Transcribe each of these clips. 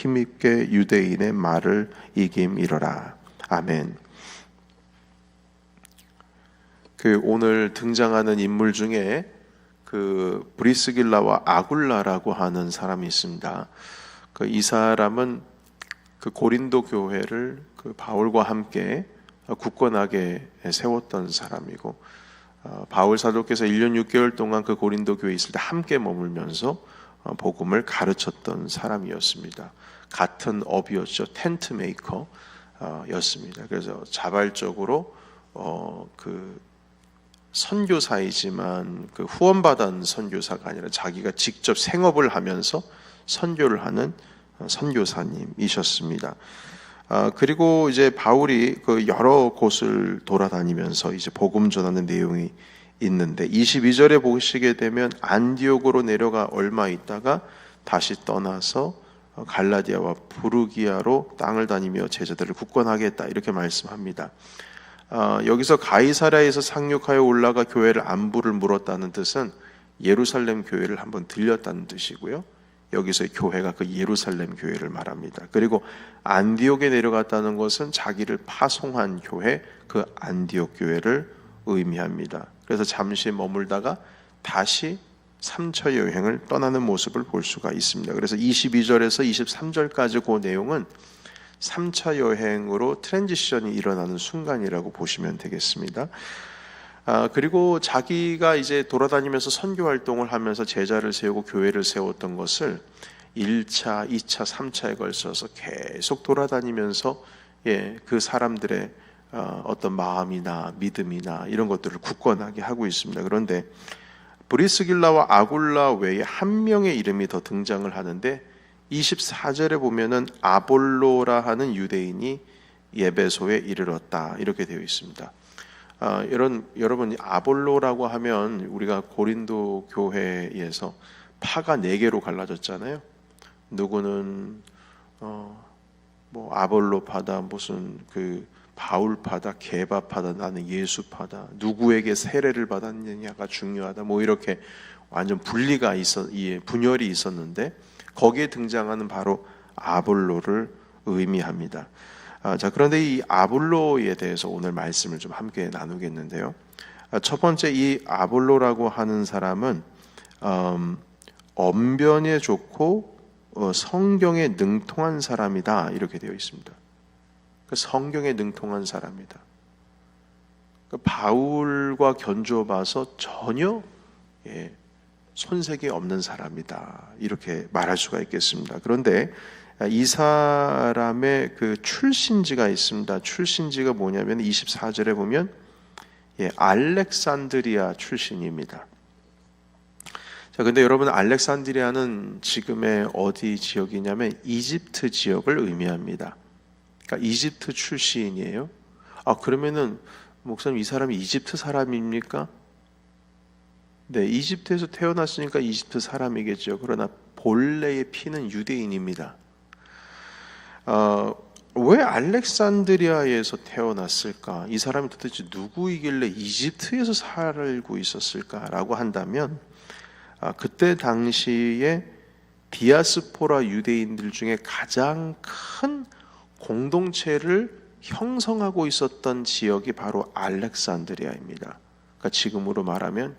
힘있게 유대인의 말을 이김이러라. 아멘. 오늘 등장하는 인물 중에 브리스길라와 아굴라라고 하는 사람이 있습니다. 이 사람은 고린도 교회를 바울과 함께 굳건하게 세웠던 사람이고, 바울 사도께서 1년 6개월 동안 고린도 교회에 있을 때 함께 머물면서 복음을 가르쳤던 사람이었습니다. 같은 업이었죠. 텐트 메이커 였습니다. 그래서 자발적으로 선교사이지만 후원받은 선교사가 아니라 자기가 직접 생업을 하면서 선교를 하는 선교사님이셨습니다. 그리고 이제 바울이 여러 곳을 돌아다니면서 이제 복음 전하는 내용이 있는데, 22절에 보시게 되면 안디옥으로 내려가 얼마 있다가 다시 떠나서 갈라디아와 부르기아로 땅을 다니며 제자들을 굳건하게 했다, 이렇게 말씀합니다. 여기서 가이사랴에서 상륙하여 올라가 교회를 안부를 물었다는 뜻은 예루살렘 교회를 한번 들렸다는 뜻이고요. 여기서의 교회가 예루살렘 교회를 말합니다. 그리고 안디옥에 내려갔다는 것은 자기를 파송한 교회, 안디옥 교회를 의미합니다. 그래서 잠시 머물다가 다시 3차 여행을 떠나는 모습을 볼 수가 있습니다. 그래서 22절에서 23절까지 그 내용은 3차 여행으로 트랜지션이 일어나는 순간이라고 보시면 되겠습니다. 그리고 자기가 이제 돌아다니면서 선교 활동을 하면서 제자를 세우고 교회를 세웠던 것을 1차, 2차, 3차에 걸쳐서 계속 돌아다니면서 그 사람들의 어떤 마음이나 믿음이나 이런 것들을 굳건하게 하고 있습니다. 그런데 브리스길라와 아굴라 외에 한 명의 이름이 더 등장을 하는데, 24절에 보면은 아볼로라 하는 유대인이 예배소에 이르렀다, 이렇게 되어 있습니다. 여러분, 아볼로라고 하면 우리가 고린도 교회에서 파가 4개로 갈라졌잖아요. 누구는 아볼로파다, 무슨 바울파다, 게바파다, 나는 예수파다, 누구에게 세례를 받았느냐가 중요하다, 이렇게 완전 분열이 있었는데, 거기에 등장하는 바로 아볼로를 의미합니다. 자, 그런데 이 아볼로에 대해서 오늘 말씀을 좀 함께 나누겠는데요. 첫 번째, 이 아볼로라고 하는 사람은 언변에 좋고 성경에 능통한 사람이다, 이렇게 되어 있습니다. 성경에 능통한 사람이다. 바울과 견주어봐서 전혀 손색이 없는 사람이다, 이렇게 말할 수가 있겠습니다. 그런데 이 사람의 출신지가 있습니다. 출신지가 뭐냐면 24절에 보면 알렉산드리아 출신입니다. 자, 근데 여러분, 알렉산드리아는 지금의 어디 지역이냐면 이집트 지역을 의미합니다. 그러니까 이집트 출신이에요. 그러면은 목사님, 이 사람이 이집트 사람입니까? 네, 이집트에서 태어났으니까 이집트 사람이겠죠. 그러나 본래의 피는 유대인입니다. 왜 알렉산드리아에서 태어났을까? 이 사람이 도대체 누구이길래 이집트에서 살고 있었을까라고 한다면, 그때 당시에 디아스포라 유대인들 중에 가장 큰 공동체를 형성하고 있었던 지역이 바로 알렉산드리아입니다. 그러니까 지금으로 말하면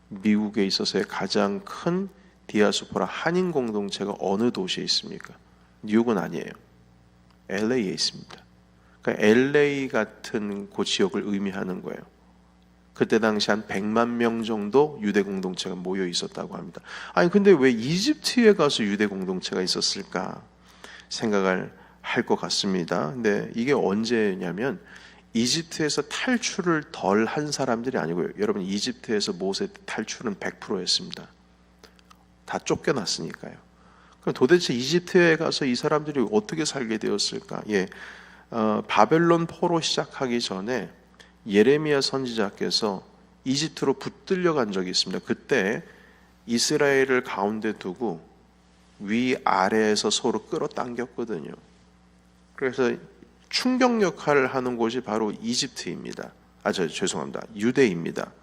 미국에 있어서의 가장 큰 디아스포라 한인 공동체가 어느 도시에 있습니까? 뉴욕은 아니에요. LA에 있습니다. 그러니까 LA 같은 그 지역을 의미하는 거예요. 그때 당시 한 100만 명 정도 유대 공동체가 모여 있었다고 합니다. 근데 왜 이집트에 가서 유대 공동체가 있었을까 생각을 할 것 같습니다. 근데 이게 언제냐면 이집트에서 탈출을 덜 한 사람들이 아니고요. 여러분, 이집트에서 모세 탈출은 100%였습니다. 다 쫓겨났으니까요. 그럼 도대체 이집트에 가서 이 사람들이 어떻게 살게 되었을까? 바벨론 포로 시작하기 전에 예레미야 선지자께서 이집트로 붙들려 간 적이 있습니다. 그때 이스라엘을 가운데 두고 위아래에서 서로 끌어당겼거든요. 그래서 충격 역할을 하는 곳이 바로 이집트입니다. 죄송합니다. 유대입니다.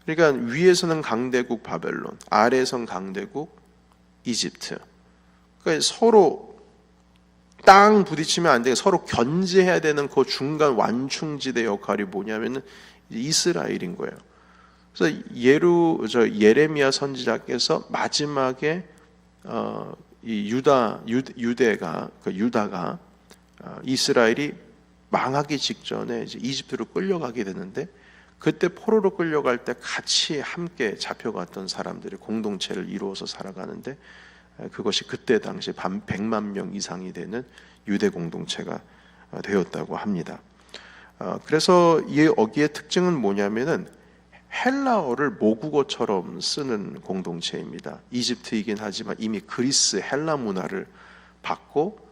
그러니까 위에서는 강대국 바벨론, 아래에서는 강대국 이집트. 그러니까 서로 땅 부딪히면 안 되게 서로 견제해야 되는 그 중간 완충지대 역할이 뭐냐면은 이스라엘인 거예요. 그래서 예레미야 선지자께서 마지막에 이 유다가 이스라엘이 망하기 직전에 이제 이집트로 끌려가게 되는데, 그때 포로로 끌려갈 때 같이 함께 잡혀갔던 사람들의 공동체를 이루어서 살아가는데, 그것이 그때 당시 100만 명 이상이 되는 유대 공동체가 되었다고 합니다. 그래서 이 어기의 특징은 뭐냐면은 헬라어를 모국어처럼 쓰는 공동체입니다. 이집트이긴 하지만 이미 그리스 헬라 문화를 받고,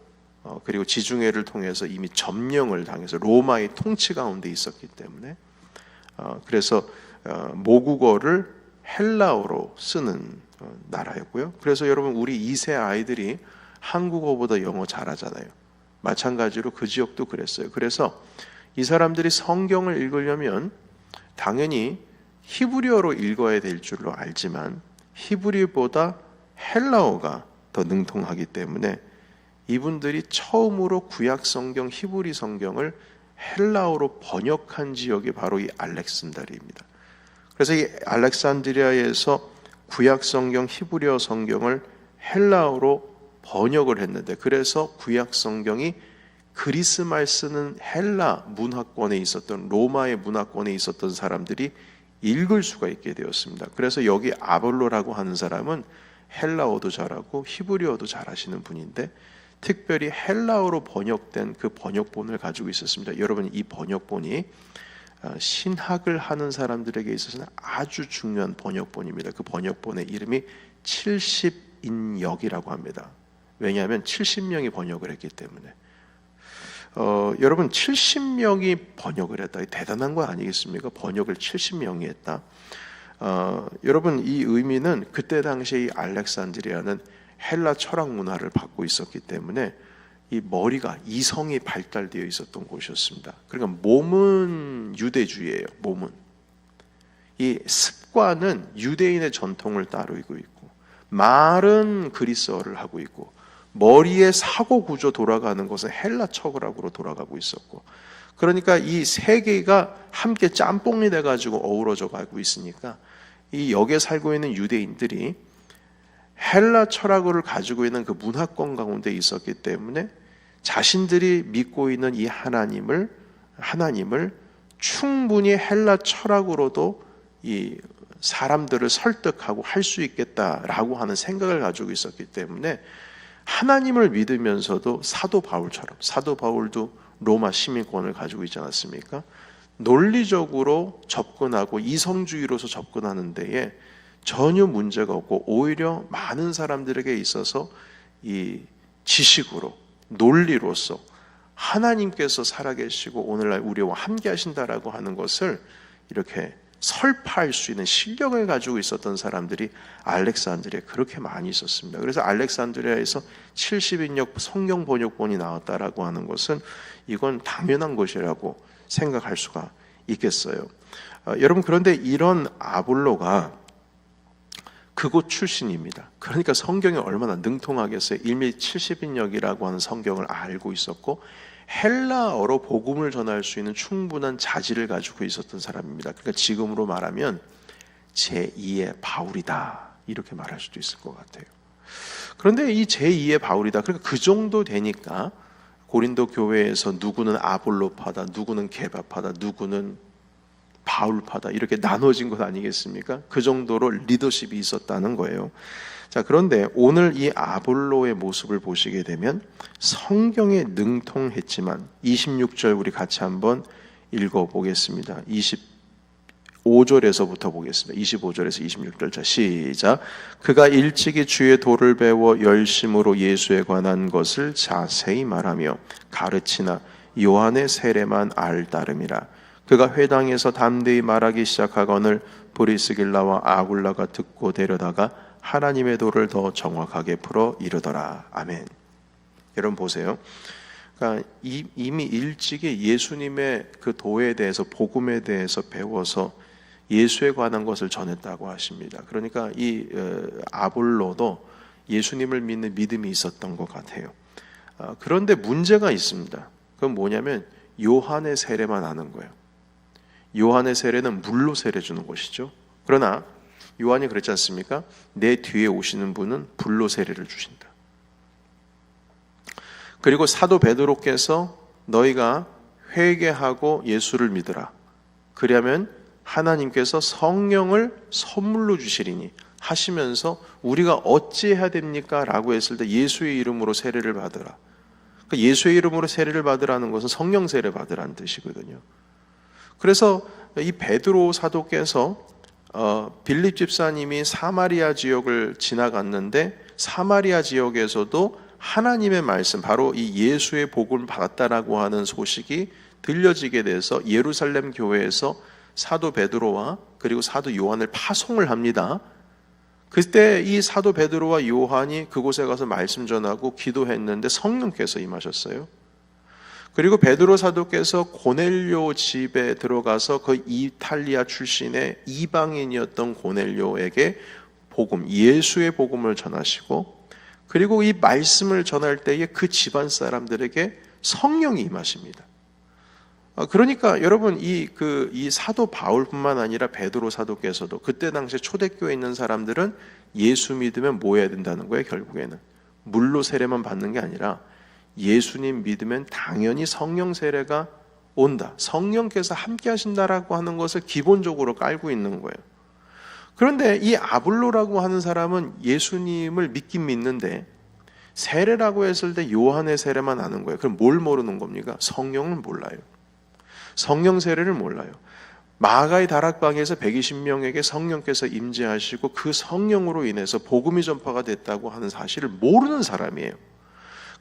그리고 지중해를 통해서 이미 점령을 당해서 로마의 통치 가운데 있었기 때문에, 그래서 모국어를 헬라어로 쓰는 나라였고요. 그래서 여러분, 우리 2세 아이들이 한국어보다 영어 잘하잖아요. 마찬가지로 그 지역도 그랬어요. 그래서 이 사람들이 성경을 읽으려면 당연히 히브리어로 읽어야 될 줄로 알지만 히브리보다 헬라어가 더 능통하기 때문에 이분들이 처음으로 구약 성경 히브리 성경을 헬라어로 번역한 지역이 바로 이 알렉산드리아입니다. 그래서 이 알렉산드리아에서 구약 성경 히브리어 성경을 헬라어로 번역을 했는데, 그래서 구약 성경이 그리스 말 쓰는 헬라 문화권에 있었던, 로마의 문화권에 있었던 사람들이 읽을 수가 있게 되었습니다. 그래서 여기 아볼로라고 하는 사람은 헬라어도 잘하고 히브리어도 잘하시는 분인데, 특별히 헬라어로 번역된 그 번역본을 가지고 있었습니다. 여러분, 이 번역본이 신학을 하는 사람들에게 있어서는 아주 중요한 번역본입니다. 그 번역본의 이름이 70인역이라고 합니다. 왜냐하면 70명이 번역을 했기 때문에. 여러분, 70명이 번역을 했다. 대단한 거 아니겠습니까? 번역을 70명이 했다. 여러분, 이 의미는 그때 당시에 이 알렉산드리아는 헬라 철학 문화를 받고 있었기 때문에 이 머리가, 이성이 발달되어 있었던 곳이었습니다. 그러니까 몸은 유대주의예요. 몸은. 이 습관은 유대인의 전통을 따르고 있고, 말은 그리스어를 하고 있고, 머리의 사고 구조 돌아가는 것은 헬라 철학으로 돌아가고 있었고, 그러니까 이 세 개가 함께 짬뽕이 돼가지고 어우러져 가고 있으니까 이 역에 살고 있는 유대인들이 헬라 철학을 가지고 있는 그 문화권 가운데 있었기 때문에 자신들이 믿고 있는 이 하나님을 충분히 헬라 철학으로도 이 사람들을 설득하고 할 수 있겠다라고 하는 생각을 가지고 있었기 때문에 하나님을 믿으면서도 사도 바울처럼, 사도 바울도 로마 시민권을 가지고 있지 않았습니까? 논리적으로 접근하고 이성주의로서 접근하는 데에 전혀 문제가 없고, 오히려 많은 사람들에게 있어서 이 지식으로, 논리로서 하나님께서 살아계시고 오늘날 우리와 함께 하신다라고 하는 것을 이렇게 설파할 수 있는 실력을 가지고 있었던 사람들이 알렉산드리아에 그렇게 많이 있었습니다. 그래서 알렉산드리아에서 70인역 성경 번역본이 나왔다라고 하는 것은 이건 당연한 것이라고 생각할 수가 있겠어요. 여러분, 그런데 이런 아볼로가 그곳 출신입니다. 그러니까 성경이 얼마나 능통하겠어요. 이미 70인역이라고 하는 성경을 알고 있었고 헬라어로 복음을 전할 수 있는 충분한 자질을 가지고 있었던 사람입니다. 그러니까 지금으로 말하면 제2의 바울이다, 이렇게 말할 수도 있을 것 같아요. 그런데 이 제2의 바울이다, 그러니까 그 정도 되니까 고린도 교회에서 누구는 아볼로파다, 누구는 게바파다, 누구는 바울파다, 이렇게 나눠진 것 아니겠습니까? 그 정도로 리더십이 있었다는 거예요. 자, 그런데 오늘 이 아볼로의 모습을 보시게 되면 성경에 능통했지만 26절 우리 같이 한번 읽어보겠습니다. 25절에서부터 보겠습니다. 25절에서 26절. 자, 시작. 그가 일찍이 주의 도를 배워 열심으로 예수에 관한 것을 자세히 말하며 가르치나 요한의 세례만 알따름이라. 그가 회당에서 담대히 말하기 시작하거늘 브리스길라와 아굴라가 듣고 데려다가 하나님의 도를 더 정확하게 풀어 이르더라. 아멘. 여러분 보세요. 그러니까 이미 일찍이 예수님의 그 도에 대해서, 복음에 대해서 배워서 예수에 관한 것을 전했다고 하십니다. 그러니까 이 아볼로도 예수님을 믿는 믿음이 있었던 것 같아요. 그런데 문제가 있습니다. 그건 뭐냐면 요한의 세례만 하는 거예요. 요한의 세례는 물로 세례 주는 것이죠. 그러나 요한이 그랬지 않습니까? 내 뒤에 오시는 분은 불로 세례를 주신다. 그리고 사도 베드로께서 너희가 회개하고 예수를 믿으라. 그리하면 하나님께서 성령을 선물로 주시리니 하시면서 우리가 어찌해야 됩니까? 라고 했을 때 예수의 이름으로 세례를 받으라. 예수의 이름으로 세례를 받으라는 것은 성령 세례 받으라는 뜻이거든요. 그래서 이 베드로 사도께서 빌립 집사님이 사마리아 지역을 지나갔는데 사마리아 지역에서도 하나님의 말씀, 바로 이 예수의 복음을 받았다라고 하는 소식이 들려지게 돼서 예루살렘 교회에서 사도 베드로와 그리고 사도 요한을 파송을 합니다. 그때 이 사도 베드로와 요한이 그곳에 가서 말씀 전하고 기도했는데 성령께서 임하셨어요. 그리고 베드로 사도께서 고넬료 집에 들어가서 그 이탈리아 출신의 이방인이었던 고넬료에게 복음, 예수의 복음을 전하시고, 그리고 이 말씀을 전할 때에 그 집안 사람들에게 성령이 임하십니다. 그러니까 여러분 이 사도 바울뿐만 아니라 베드로 사도께서도 그때 당시에 초대교회에 있는 사람들은 예수 믿으면 뭐 해야 된다는 거예요? 결국에는 물로 세례만 받는 게 아니라 예수님 믿으면 당연히 성령 세례가 온다. 성령께서 함께 하신다라고 하는 것을 기본적으로 깔고 있는 거예요. 그런데 이 아볼로라고 하는 사람은 예수님을 믿긴 믿는데 세례라고 했을 때 요한의 세례만 아는 거예요. 그럼 뭘 모르는 겁니까? 성령을 몰라요. 성령 세례를 몰라요. 마가의 다락방에서 120명에게 성령께서 임재하시고 그 성령으로 인해서 복음이 전파가 됐다고 하는 사실을 모르는 사람이에요.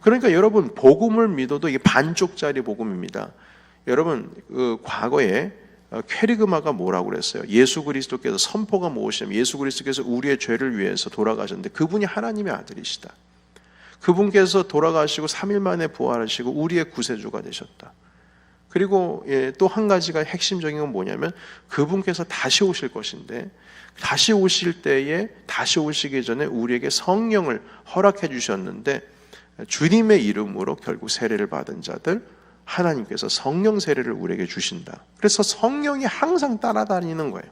그러니까 여러분 복음을 믿어도 이게 반쪽짜리 복음입니다. 여러분 과거에 퀘리그마가 뭐라고 그랬어요? 예수 그리스도께서 선포가 무엇이냐면 예수 그리스도께서 우리의 죄를 위해서 돌아가셨는데 그분이 하나님의 아들이시다. 그분께서 돌아가시고 3일 만에 부활하시고 우리의 구세주가 되셨다. 그리고 또 한 가지가 핵심적인 건 뭐냐면 그분께서 다시 오실 것인데 다시 오실 때에 다시 오시기 전에 우리에게 성령을 허락해 주셨는데 주님의 이름으로 결국 세례를 받은 자들 하나님께서 성령 세례를 우리에게 주신다. 그래서 성령이 항상 따라다니는 거예요.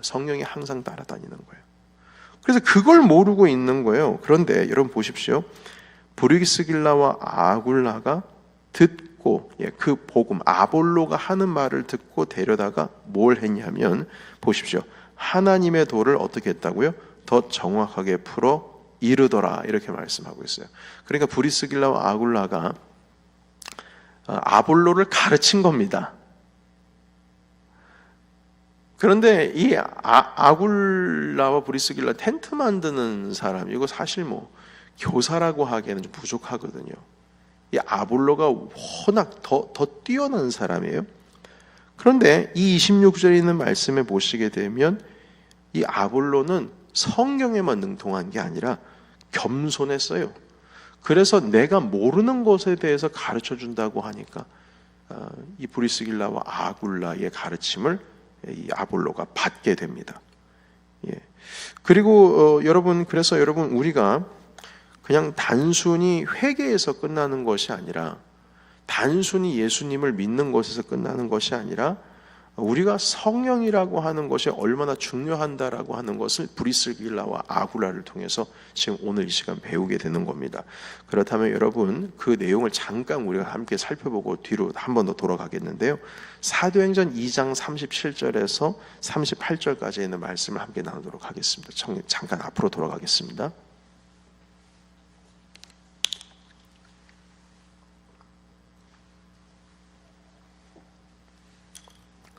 성령이 항상 따라다니는 거예요. 그래서 그걸 모르고 있는 거예요. 그런데 여러분 보십시오. 브리스길라와 아굴라가 듣고 그 복음 아볼로가 하는 말을 듣고 데려다가 뭘 했냐면 보십시오. 하나님의 도를 어떻게 했다고요? 더 정확하게 풀어 이르더라 이렇게 말씀하고 있어요. 그러니까 브리스길라와 아굴라가 아볼로를 가르친 겁니다. 그런데 이 아굴라와 브리스길라 텐트 만드는 사람 이거 사실 뭐 교사라고 하기에는 좀 부족하거든요. 이 아볼로가 워낙 더 뛰어난 사람이에요. 그런데 이 26절에 있는 말씀에 보시게 되면 이 아볼로는 성경에만 능통한 게 아니라 겸손했어요. 그래서 내가 모르는 것에 대해서 가르쳐 준다고 하니까 이 브리스길라와 아굴라의 가르침을 이 아볼로가 받게 됩니다. 그리고 그래서 여러분 우리가 그냥 단순히 회개에서 끝나는 것이 아니라 단순히 예수님을 믿는 것에서 끝나는 것이 아니라 우리가 성령이라고 하는 것이 얼마나 중요한다라고 하는 것을 브리스길라와 아굴라를 통해서 지금 오늘 이 시간 배우게 되는 겁니다. 그렇다면 여러분 그 내용을 잠깐 우리가 함께 살펴보고 뒤로 한 번 더 돌아가겠는데요. 사도행전 2장 37절에서 38절까지 있는 말씀을 함께 나누도록 하겠습니다. 잠깐 앞으로 돌아가겠습니다.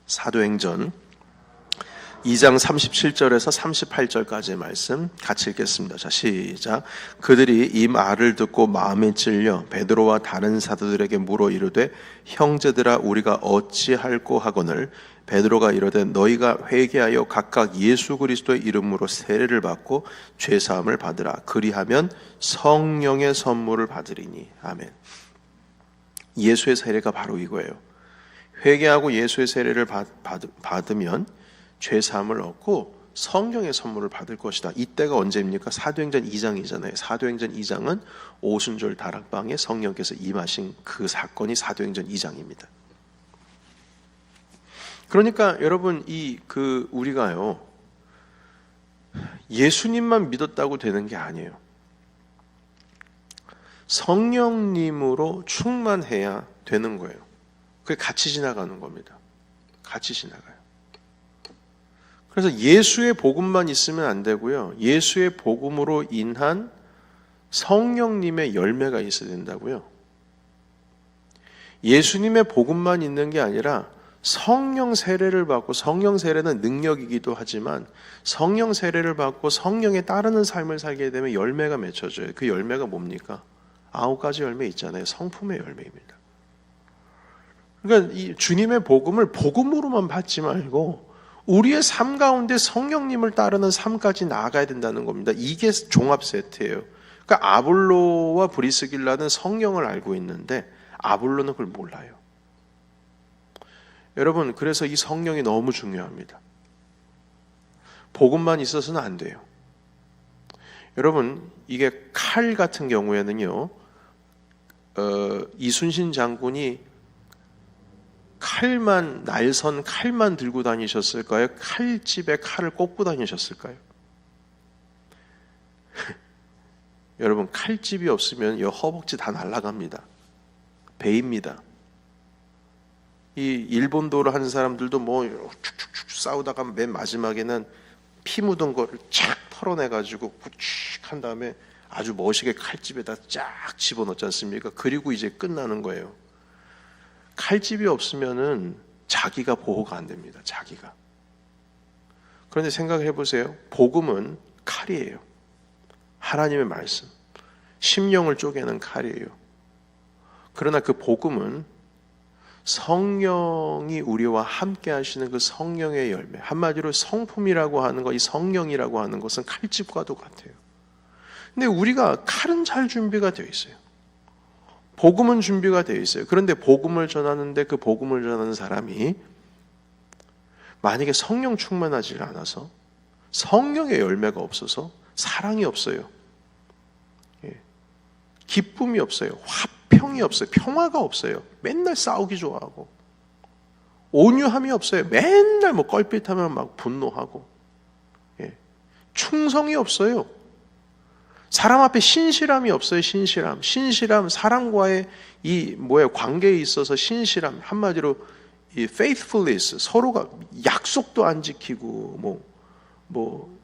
사도행전 2장 37절에서 38절까지의 말씀 같이 읽겠습니다. 자, 시작. 그들이 이 말을 듣고 마음에 찔려 베드로와 다른 사도들에게 물어 이르되 형제들아 우리가 어찌할꼬 하거늘 베드로가 이르되 너희가 회개하여 각각 예수 그리스도의 이름으로 세례를 받고 죄 사함을 받으라. 그리하면 성령의 선물을 받으리니. 아멘. 예수의 세례가 바로 이거예요. 회개하고 예수의 세례를 받으면 죄 사함을 얻고 성령의 선물을 받을 것이다. 이때가 언제입니까? 사도행전 2장이잖아요. 사도행전 2장은 오순절 다락방에 성령께서 임하신 그 사건이 사도행전 2장입니다. 그러니까 여러분 우리가요 예수님만 믿었다고 되는 게 아니에요. 성령님으로 충만해야 되는 거예요. 그게 같이 지나가는 겁니다. 같이 지나가요. 그래서 예수의 복음만 있으면 안 되고요. 예수의 복음으로 인한 성령님의 열매가 있어야 된다고요. 예수님의 복음만 있는 게 아니라 성령 세례를 받고, 성령 세례는 능력이기도 하지만 성령 세례를 받고 성령에 따르는 삶을 살게 되면 열매가 맺혀져요. 그 열매가 뭡니까? 9가지 열매 있잖아요. 성품의 열매입니다. 그러니까 이 주님의 복음을 복음으로만 받지 말고 우리의 삶 가운데 성령님을 따르는 삶까지 나아가야 된다는 겁니다. 이게 종합 세트예요. 그러니까 아볼로와 브리스길라는 성령을 알고 있는데 아볼로는 그걸 몰라요. 여러분, 그래서 이 성령이 너무 중요합니다. 복음만 있어서는 안 돼요. 여러분, 이게 칼 같은 경우에는요, 이순신 장군이 날선 칼만 들고 다니셨을까요? 칼집에 칼을 꽂고 다니셨을까요? 여러분, 칼집이 없으면 이 허벅지 다 날아갑니다. 배입니다. 이 일본도를 하는 사람들도 뭐 축축축 싸우다가 맨 마지막에는 피 묻은 거를 쫙 털어내가지고 구축 한 다음에 아주 멋있게 칼집에다 쫙 집어넣지 않습니까? 그리고 이제 끝나는 거예요. 칼집이 없으면은 자기가 보호가 안 됩니다. 자기가. 그런데 생각해 보세요. 복음은 칼이에요. 하나님의 말씀. 심령을 쪼개는 칼이에요. 그러나 그 복음은 성령이 우리와 함께 하시는 그 성령의 열매, 한마디로 성품이라고 하는 것, 이 성령이라고 하는 것은 칼집과도 같아요. 근데 우리가 칼은 잘 준비가 되어 있어요. 복음은 준비가 되어 있어요. 그런데 복음을 전하는데 그 복음을 전하는 사람이 만약에 성령 충만하지 않아서, 성령의 열매가 없어서, 사랑이 없어요, 기쁨이 없어요, 화평이 없어요, 평화가 없어요, 맨날 싸우기 좋아하고, 온유함이 없어요, 맨날 뭐 껄핏하면 막 분노하고, 충성이 없어요, 사람 앞에 신실함이 없어요. 신실함, 사람과의 관계에 있어서 신실함, 한마디로 이 faithfulness, 서로가 약속도 안 지키고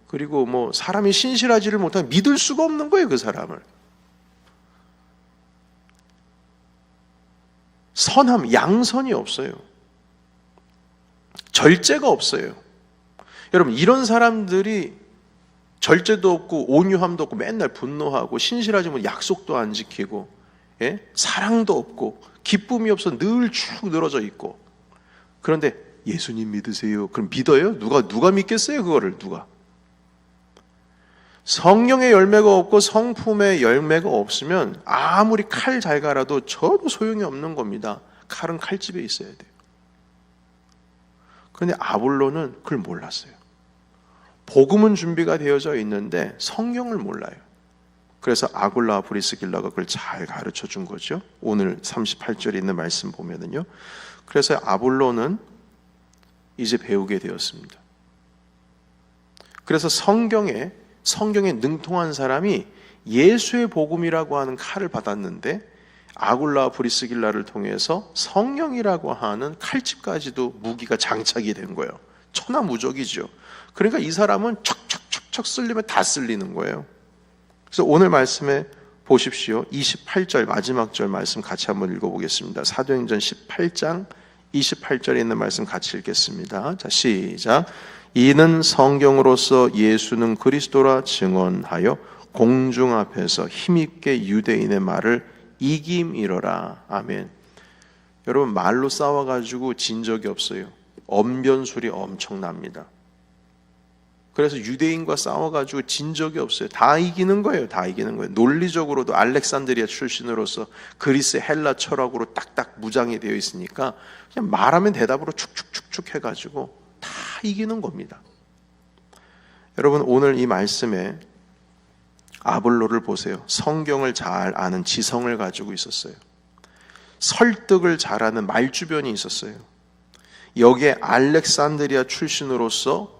그리고 사람이 신실하지를 못하면 믿을 수가 없는 거예요, 그 사람을. 선함, 양선이 없어요. 절제가 없어요. 여러분, 이런 사람들이 절제도 없고 온유함도 없고 맨날 분노하고 신실하지 못하고 약속도 안 지키고, 사랑도 없고 기쁨이 없어 늘 축 늘어져 있고, 그런데 예수님 믿으세요. 그럼 믿어요? 누가 믿겠어요? 그거를 누가? 성령의 열매가 없고 성품의 열매가 없으면 아무리 칼 잘 갈아도 전혀 소용이 없는 겁니다. 칼은 칼집에 있어야 돼요. 그런데 아볼로는 그걸 몰랐어요. 복음은 준비가 되어져 있는데 성령을 몰라요. 그래서 아굴라와 브리스길라가 그걸 잘 가르쳐 준 거죠. 오늘 38절에 있는 말씀 보면은요. 그래서 아볼로는 이제 배우게 되었습니다. 그래서 성경에 능통한 사람이 예수의 복음이라고 하는 칼을 받았는데 아굴라와 브리스길라를 통해서 성령이라고 하는 칼집까지도 무기가 장착이 된 거예요. 천하무적이죠. 그러니까 이 사람은 척척척척 쓸리면 다 쓸리는 거예요. 그래서 오늘 말씀에 보십시오. 28절 마지막 절 말씀 같이 한번 읽어보겠습니다. 사도행전 18장 28절에 있는 말씀 같이 읽겠습니다. 자, 시작. 이는 성경으로서 예수는 그리스도라 증언하여 공중 앞에서 힘있게 유대인의 말을 이김이러라. 아멘. 여러분, 말로 싸워가지고 진 적이 없어요. 언변술이 엄청납니다. 그래서 유대인과 싸워가지고 진 적이 없어요. 다 이기는 거예요. 다 이기는 거예요. 논리적으로도 알렉산드리아 출신으로서 그리스 헬라 철학으로 딱딱 무장이 되어 있으니까 그냥 말하면 대답으로 축축축축 해가지고 다 이기는 겁니다. 여러분, 오늘 이 말씀에 아볼로를 보세요. 성경을 잘 아는 지성을 가지고 있었어요. 설득을 잘하는 말주변이 있었어요. 여기에 알렉산드리아 출신으로서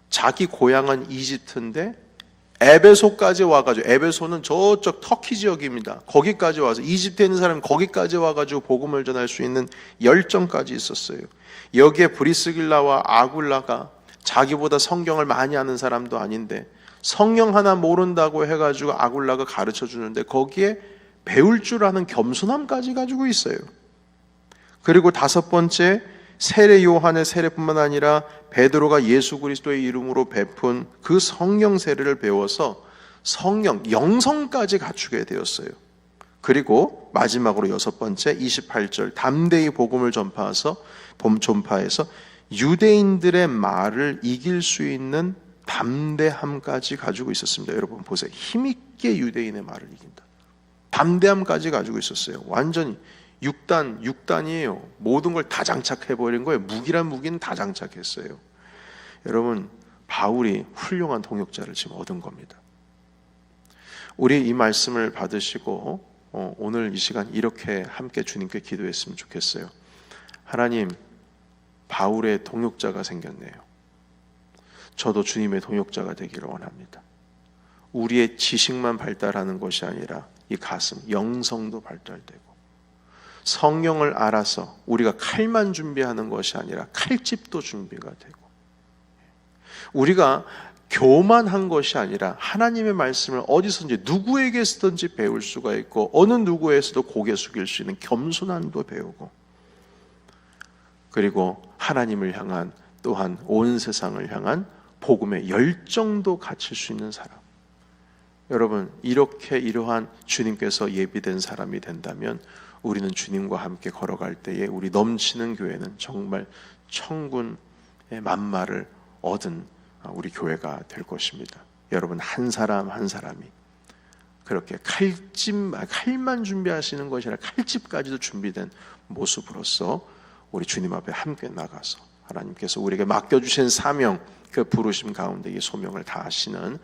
자기 고향은 이집트인데 에베소까지 와가지고, 에베소는 저쪽 터키 지역입니다. 거기까지 와서, 이집트에 있는 사람이 거기까지 와가지고 복음을 전할 수 있는 열정까지 있었어요. 여기에 브리스길라와 아굴라가 자기보다 성경을 많이 아는 사람도 아닌데 성경 하나 모른다고 해가지고 아굴라가 가르쳐 주는데 거기에 배울 줄 아는 겸손함까지 가지고 있어요. 그리고 다섯 번째, 세례 요한의 세례뿐만 아니라 베드로가 예수 그리스도의 이름으로 베푼 그 성령 세례를 배워서 성령, 영성까지 갖추게 되었어요. 그리고 마지막으로 여섯 번째, 28절, 담대히 복음을 전파해서 유대인들의 말을 이길 수 있는 담대함까지 가지고 있었습니다. 여러분 보세요. 힘있게 유대인의 말을 이긴다. 담대함까지 가지고 있었어요. 완전히 6단이에요. 모든 걸 다 장착해버린 거예요. 무기란 무기는 다 장착했어요. 여러분, 바울이 훌륭한 동역자를 지금 얻은 겁니다. 우리 이 말씀을 받으시고 오늘 이 시간 이렇게 함께 주님께 기도했으면 좋겠어요. 하나님, 바울의 동역자가 생겼네요. 저도 주님의 동역자가 되기를 원합니다. 우리의 지식만 발달하는 것이 아니라 이 가슴, 영성도 발달되고 성령을 알아서 우리가 칼만 준비하는 것이 아니라 칼집도 준비가 되고 우리가 교만한 것이 아니라 하나님의 말씀을 어디서든지 누구에게서든지 배울 수가 있고 어느 누구에서도 고개 숙일 수 있는 겸손함도 배우고 그리고 하나님을 향한 또한 온 세상을 향한 복음의 열정도 갖출 수 있는 사람. 여러분, 이렇게 이러한 주님께서 예비된 사람이 된다면 우리는 주님과 함께 걸어갈 때에 우리 넘치는 교회는 정말 천군의 만마를 얻은 우리 교회가 될 것입니다. 여러분, 한 사람 한 사람이 그렇게 칼만 준비하시는 것이 아니라 칼집까지도 준비된 모습으로서 우리 주님 앞에 함께 나가서 하나님께서 우리에게 맡겨주신 사명, 그 부르심 가운데 이 소명을 다하시는